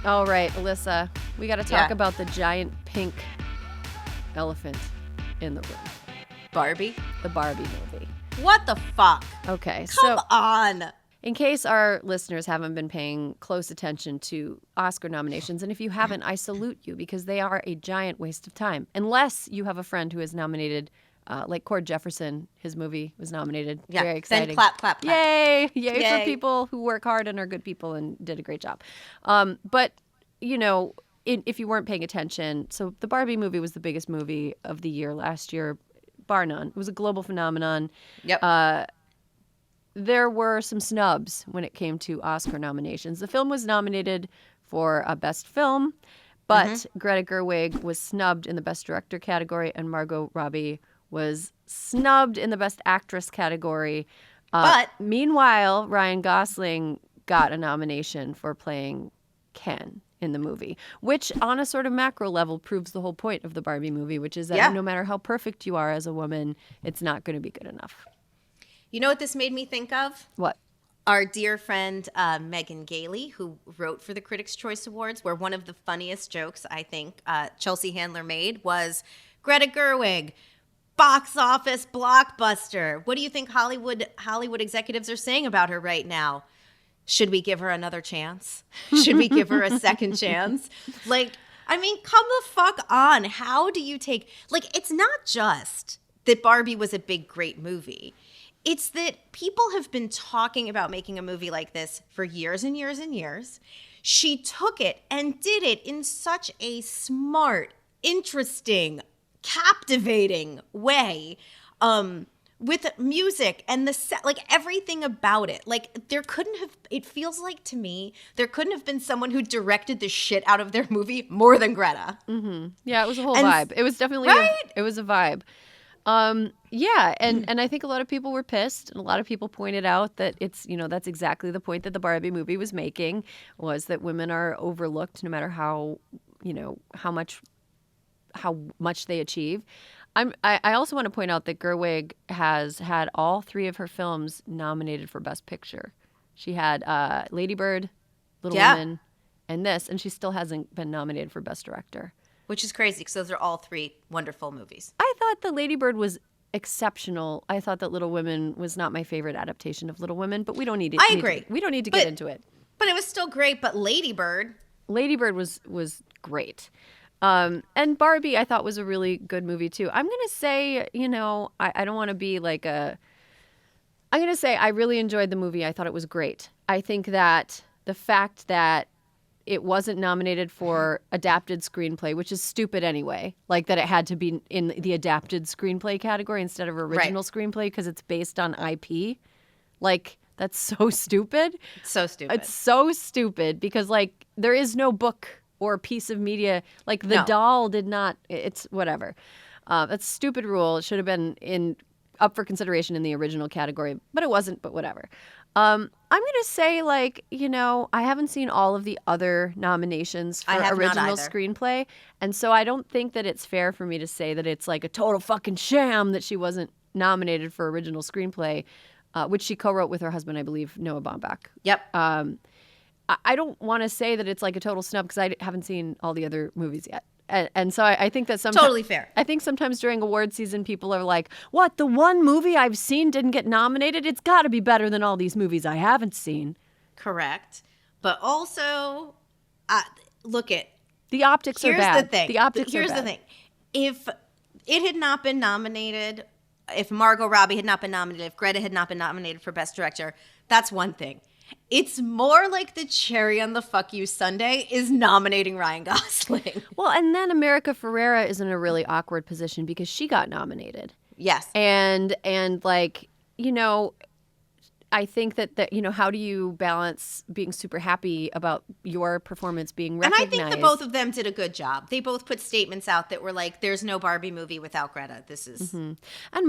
All right, Alyssa, we got to talk about the giant pink elephant in the room. Barbie? The Barbie movie. What the fuck? Okay, Come on. In case our listeners haven't been paying close attention to Oscar nominations, and if you haven't, I salute you because they are a giant waste of time. Unless you have a friend who is nominated, like Cord Jefferson, his movie was nominated. Yeah. Very exciting. Then clap, clap, clap. Yay! Yay for people who work hard and are good people and did a great job. But, you know, if you weren't paying attention, so the Barbie movie was the biggest movie of the year last year, bar none. It was a global phenomenon. Yep. There were some snubs when it came to Oscar nominations. The film was nominated for Best Film, but Greta Gerwig was snubbed in the Best Director category, and Margot Robbie was snubbed in the Best Actress category. But meanwhile, Ryan Gosling got a nomination for playing Ken in the movie, which on a sort of macro level proves the whole point of the Barbie movie, which is that no matter how perfect you are as a woman, it's not going to be good enough. You know what this made me think of? What? Our dear friend Megan Gailey, who wrote for the Critics' Choice Awards, where one of the funniest jokes I think Chelsea Handler made was, Greta Gerwig, box office blockbuster. What do you think Hollywood executives are saying about her right now? Should we give her another chance? Should we give her a second chance? Like, I mean, come the fuck on. How do you take... Like, it's not just that Barbie was a big, great movie. It's that people have been talking about making a movie like this for years and years and years. She took it and did it in such a smart, interesting, captivating way, with music and the set, like everything about it. Like it feels like to me, there couldn't have been someone who directed the shit out of their movie more than Greta. Mm-hmm. Yeah, it was a whole vibe. It was definitely it was a vibe. Yeah, and I think a lot of people were pissed, and a lot of people pointed out that it's, you know, that's exactly the point that the Barbie movie was making, was that women are overlooked no matter how, you know, how much they achieve. I also want to point out that Gerwig has had all three of her films nominated for Best Picture. She had Lady Bird, Little Women, and this, and she still hasn't been nominated for Best Director. Which is crazy because those are all three wonderful movies. I thought the Lady Bird was exceptional. I thought that Little Women was not my favorite adaptation of Little Women, but we don't need to. I agree. We don't need to get into it. But it was still great. But Lady Bird was great. And Barbie, I thought, was a really good movie too. I'm gonna say, you know, I don't want to be like a. I'm gonna say I really enjoyed the movie. I thought it was great. I think that the fact that it wasn't nominated for adapted screenplay, which is stupid anyway. Like that it had to be in the adapted screenplay category instead of original screenplay because it's based on IP. Like, that's so stupid. It's so stupid. It's so stupid because, like, there is no book or piece of media. Like, the doll did not. It's whatever. That's a stupid rule. It should have been up for consideration in the original category, but it wasn't, but whatever. I'm going to say, like, you know, I haven't seen all of the other nominations for original screenplay. And so I don't think that it's fair for me to say that it's like a total fucking sham that she wasn't nominated for original screenplay, which she co-wrote with her husband, I believe, Noah Baumbach. Yep. I don't want to say that it's like a total snub because I haven't seen all the other movies yet. And so I think that sometimes... Totally fair. I think sometimes during award season, people are like, what, the one movie I've seen didn't get nominated? It's got to be better than all these movies I haven't seen. Correct. But also, look at... The optics are bad. Here's the thing. The optics are bad. Here's the thing. If it had not been nominated, if Margot Robbie had not been nominated, if Greta had not been nominated for Best Director, that's one thing. It's more like the cherry on the fuck you sundae is nominating Ryan Gosling. Well, and then America Ferrera is in a really awkward position because she got nominated. Yes. And like, you know, I think that, you know, how do you balance being super happy about your performance being recognized? And I think that both of them did a good job. They both put statements out that were like, there's no Barbie movie without Greta. This is... Mm-hmm. And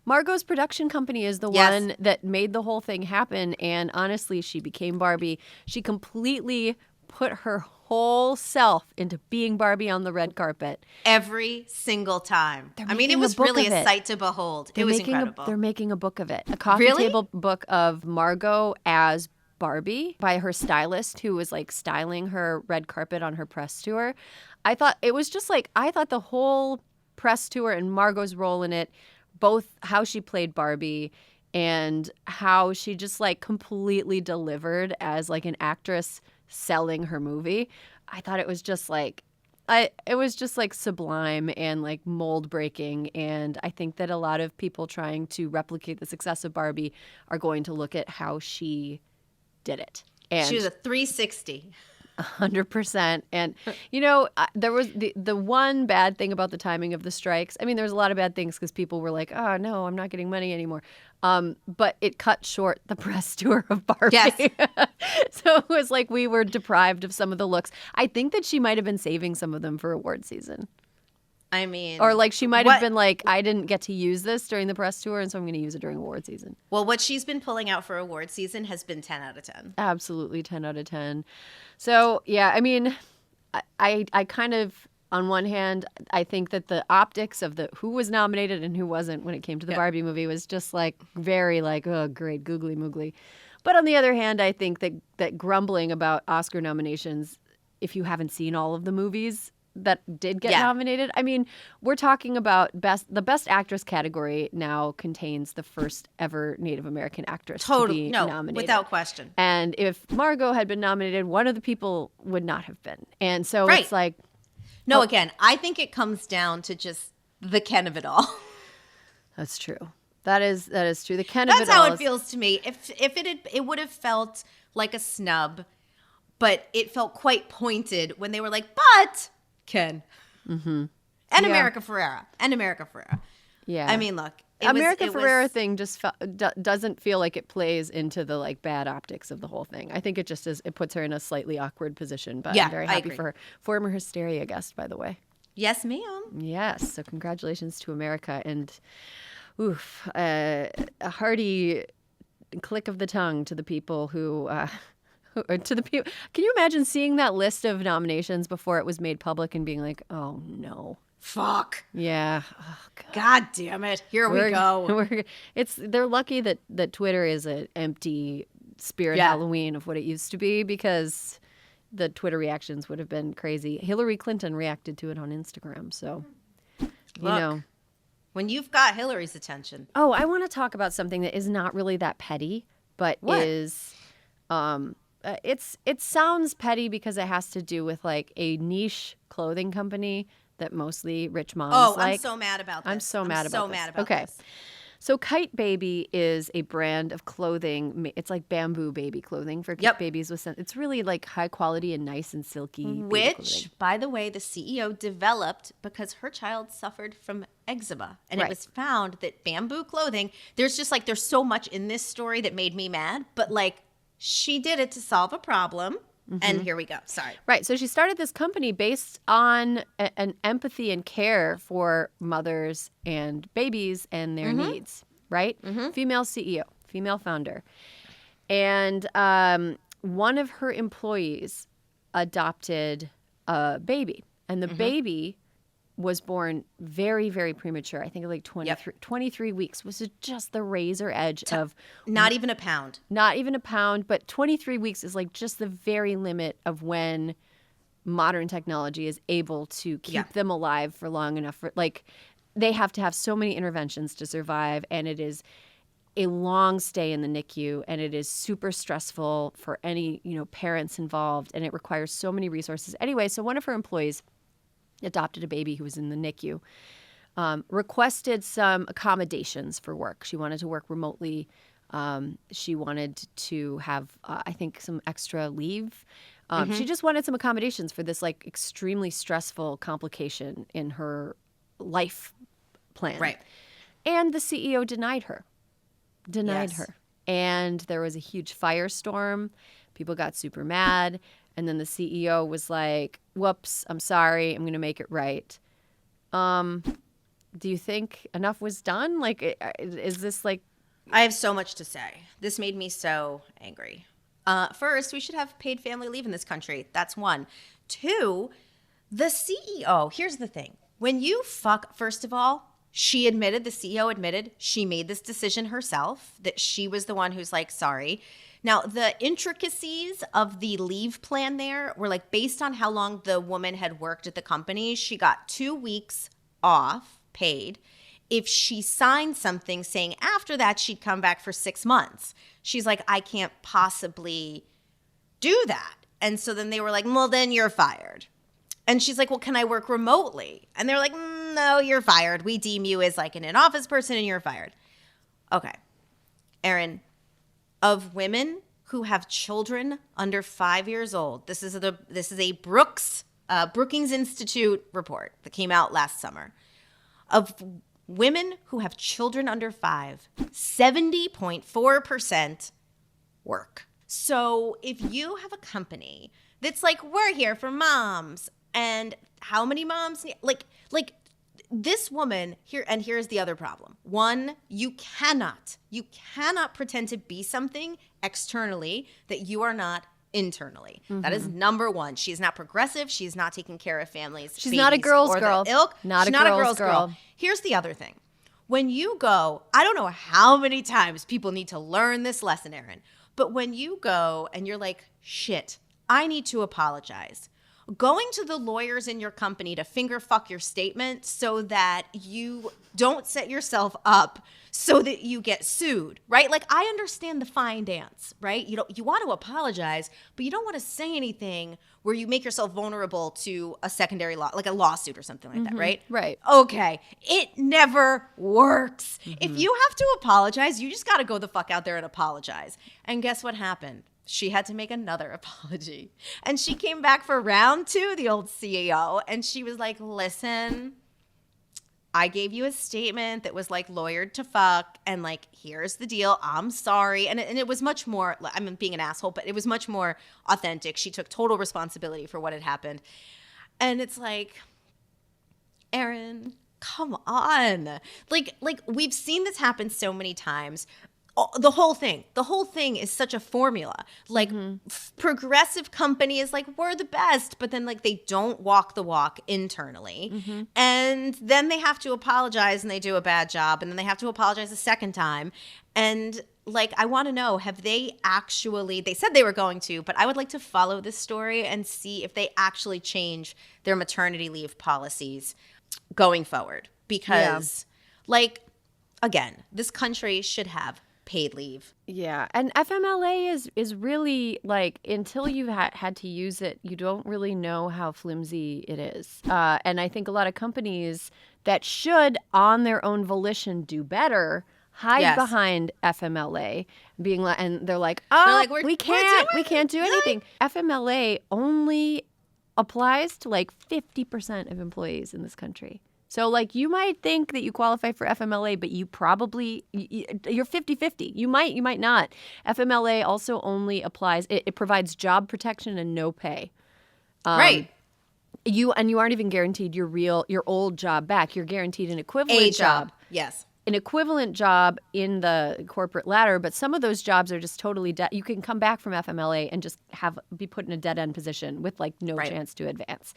Margot's production company is the one that made the whole thing happen. And honestly, she became Barbie. She completely put her whole self into being Barbie on the red carpet. Every single time. I mean, it was really a sight to behold. It was incredible. They're making a book of it. A coffee table book of Margot as Barbie by her stylist who was like styling her red carpet on her press tour. I thought it was just like, I thought the whole press tour and Margot's role in it, both how she played Barbie and how she just like completely delivered as like an actress selling her movie. I thought it was just like, it was just like sublime and like mold breaking. And I think that a lot of people trying to replicate the success of Barbie are going to look at how she did it. And she was a 360. 100%. And, you know, there was the one bad thing about the timing of the strikes. I mean, there's a lot of bad things because people were like, oh, no, I'm not getting money anymore. But it cut short the press tour of Barbie. Yes. So it was like we were deprived of some of the looks. I think that she might have been saving some of them for award season. I mean, or like she might have been like, I didn't get to use this during the press tour, and so I'm going to use it during award season. Well, what she's been pulling out for award season has been 10 out of 10. Absolutely 10 out of 10. So, yeah, I mean, I kind of, on one hand, I think that the optics of the who was nominated and who wasn't when it came to the Barbie movie was just like very like, oh, great, googly moogly. But on the other hand, I think that grumbling about Oscar nominations, if you haven't seen all of the movies that did get nominated. I mean, we're talking about the best actress category now contains the first ever Native American actress to be nominated. Without question. And if Margot had been nominated, one of the people would not have been. And so it's like... No, again, I think it comes down to just the Ken of it all. That's true. That is true. The Ken of it all. That's how it feels to me. If it would have felt like a snub, but it felt quite pointed when they were like, but... Ken. Mm-hmm. And America Ferrera. Yeah. I mean, look. America Ferrera thing just doesn't feel like it plays into the like bad optics of the whole thing. I think it just is. It puts her in a slightly awkward position, but I'm very happy for her. Former Hysteria guest, by the way. Yes, ma'am. Yes. So congratulations to America. And a hearty click of the tongue to the people who... to the people. Can you imagine seeing that list of nominations before it was made public and being like, oh, no. Fuck. Yeah. Oh, God damn it. Here we go. They're lucky that Twitter is an empty spirit Halloween of what it used to be, because the Twitter reactions would have been crazy. Hillary Clinton reacted to it on Instagram. So, you know. When you've got Hillary's attention. Oh, I want to talk about something that is not really that petty, but is... It sounds petty because it has to do with like a niche clothing company that mostly rich moms like. I'm so mad about this. I'm so mad about this. So Kyte Baby is a brand of clothing. It's like bamboo baby clothing for babies with it's really like high quality and nice and silky. Which, by the way, the CEO developed because her child suffered from eczema. And it was found that bamboo clothing, there's so much in this story that made me mad, but like, she did it to solve a problem, and here we go. Sorry. Right. So she started this company based on an empathy and care for mothers and babies and their needs, right? Mm-hmm. Female CEO, female founder. And one of her employees adopted a baby, and the baby was born very, very premature. I think like 23 weeks was just the razor edge of... Not even a pound. Not even a pound, but 23 weeks is like just the very limit of when modern technology is able to keep them alive for long enough. Like, they have to have so many interventions to survive, and it is a long stay in the NICU, and it is super stressful for any, parents involved, and it requires so many resources. Anyway, so one of her employees adopted a baby who was in the NICU, requested some accommodations for work. She wanted to work remotely. She wanted to have, I think, some extra leave. She just wanted some accommodations for this like extremely stressful complication in her life plan. Right. And the CEO denied her. And there was a huge firestorm. People got super mad. And then the CEO was like, whoops, I'm sorry. I'm going to make it right. Do you think enough was done? Like, is this like... I have so much to say. This made me so angry. First, we should have paid family leave in this country. That's one. Two, the CEO, here's the thing. When you first of all, the CEO admitted she made this decision herself, that she was the one who's like, sorry. Now, the intricacies of the leave plan there were like based on how long the woman had worked at the company. She got 2 weeks off paid if she signed something saying after that she'd come back for 6 months. She's like, I can't possibly do that. And so then they were like, well, then you're fired. And she's like, well, can I work remotely? And they're like, no, you're fired. We deem you as like an in-office person and you're fired. Okay. Erin, of women who have children under 5 years old, this is a Brookings Institute report that came out last summer. Of women who have children under 5, 70.4% work. So if you have a company that's like, we're here for moms, and how many moms need, like this woman here, and here's the other problem. One, you cannot pretend to be something externally that you are not internally. Mm-hmm. That is number one. She's not progressive. She's not taking care of families. She's not a girl's girl. She's not a girl's girl. Here's the other thing. When you go, I don't know how many times people need to learn this lesson, Erin, but when you go and you're like, shit, I need to apologize. Going to the lawyers in your company to finger fuck your statement so that you don't set yourself up so that you get sued, right? Like, I understand the fine dance, right? You want to apologize, but you don't want to say anything where you make yourself vulnerable to a secondary law, like a lawsuit or something like that, right? Right. Okay. It never works. If you have to apologize, you just got to go the fuck out there and apologize. And guess what happened? She had to make another apology. And she came back for round 2, the old CEO, and she was like, listen, I gave you a statement that was like lawyered to fuck, and like, here's the deal. I'm sorry. And it was much more, I'm being an asshole, but it was much more authentic. She took total responsibility for what had happened. And it's like, Erin, come on. Like we've seen this happen so many times. The whole thing is such a formula. Like, progressive company is like, we're the best, but then like they don't walk the walk internally. And then they have to apologize and they do a bad job, and then they have to apologize a second time. And like, I want to know, have they actually, they said they were going to, but I would like to follow this story and see if they actually change their maternity leave policies going forward. Because like, again, this country should have paid leave. Yeah. And FMLA is really like, until you've had to use it, you don't really know how flimsy it is. And I think a lot of companies that should, on their own volition, do better, hide behind FMLA, being like, and they're like, we can't do anything. FMLA only applies to like 50% of employees in this country. So, like, you might think that you qualify for FMLA, but you probably, you're 50-50. You might not. FMLA also only applies, it provides job protection and no pay. Right. You aren't even guaranteed your old job back. You're guaranteed an equivalent job. Yes. An equivalent job in the corporate ladder, but some of those jobs are just totally you can come back from FMLA and just be put in a dead end position with like no chance to advance.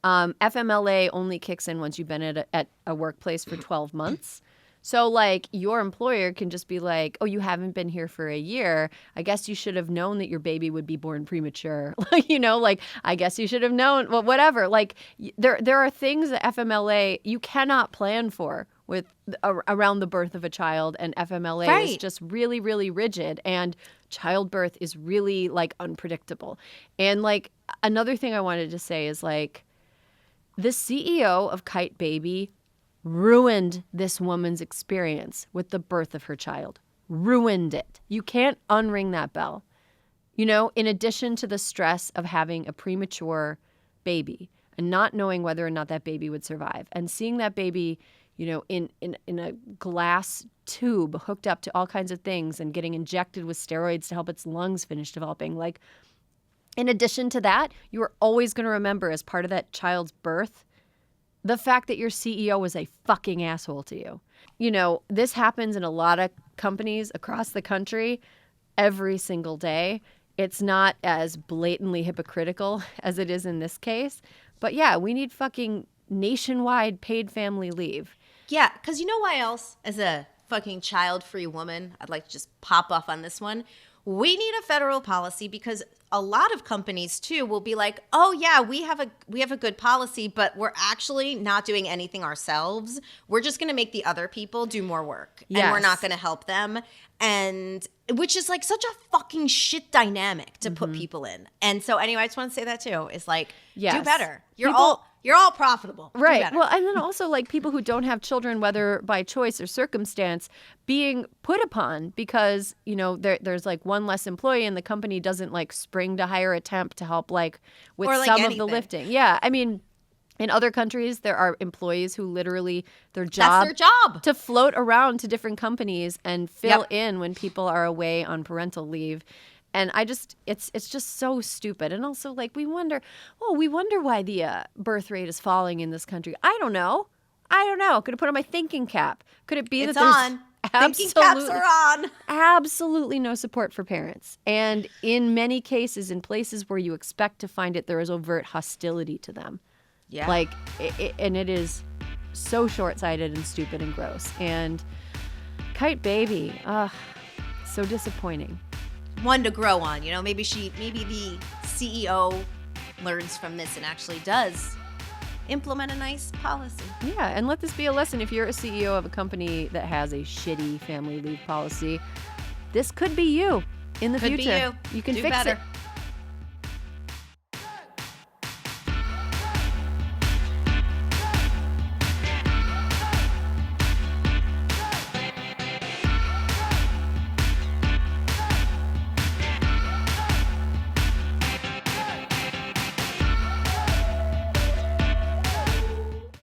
FMLA only kicks in once you've been at a workplace for 12 months. So like, your employer can just be like, oh, you haven't been here for a year. I guess you should have known that your baby would be born premature. Like, I guess you should have known, well, whatever. Like, there are things that FMLA you cannot plan for with around the birth of a child, and FMLA is just really, really rigid, and childbirth is really like unpredictable. And like, another thing I wanted to say is like, the CEO of Kyte Baby ruined this woman's experience with the birth of her child. Ruined it. You can't unring that bell. In addition to the stress of having a premature baby and not knowing whether or not that baby would survive, and seeing that baby, in a glass tube hooked up to all kinds of things and getting injected with steroids to help its lungs finish developing. Like, in addition to that, you are always going to remember, as part of that child's birth, the fact that your CEO was a fucking asshole to you. This happens in a lot of companies across the country every single day. It's not as blatantly hypocritical as it is in this case. But yeah, we need fucking nationwide paid family leave. Yeah, because you know why else, as a fucking child-free woman, I'd like to just pop off on this one. we need a federal policy, because a lot of companies too will be like, oh yeah, we have a good policy, but we're actually not doing anything ourselves. We're just going to make the other people do more work, and we're not going to help them. And which is like such a fucking shit dynamic to put people in. And so anyway, I just want to say that too. It's like, do better. You're all profitable. Right. Well, and then also like people who don't have children, whether by choice or circumstance, being put upon because, you know, there's like one less employee and the company doesn't like spring to hire a temp to help like with some of the lifting. Yeah. I mean, in other countries, there are employees who literally that's their job to float around to different companies and fill in when people are away on parental leave. And it's just so stupid. And also, like, we wonder why the birth rate is falling in this country. I don't know. Could have put on my thinking cap. Could it be it's that there's on. Thinking caps are on. Absolutely no support for parents. And in many cases, in places where you expect to find it, there is overt hostility to them. Yeah. Like, and it is so short-sighted and stupid and gross. And Kyte Baby, so disappointing. One to grow on, you know. Maybe the CEO learns from this and actually does implement a nice policy. Yeah, and let this be a lesson. If you're a CEO of a company that has a shitty family leave policy, this could be you in the future. Could be you. You can Do fix better. it.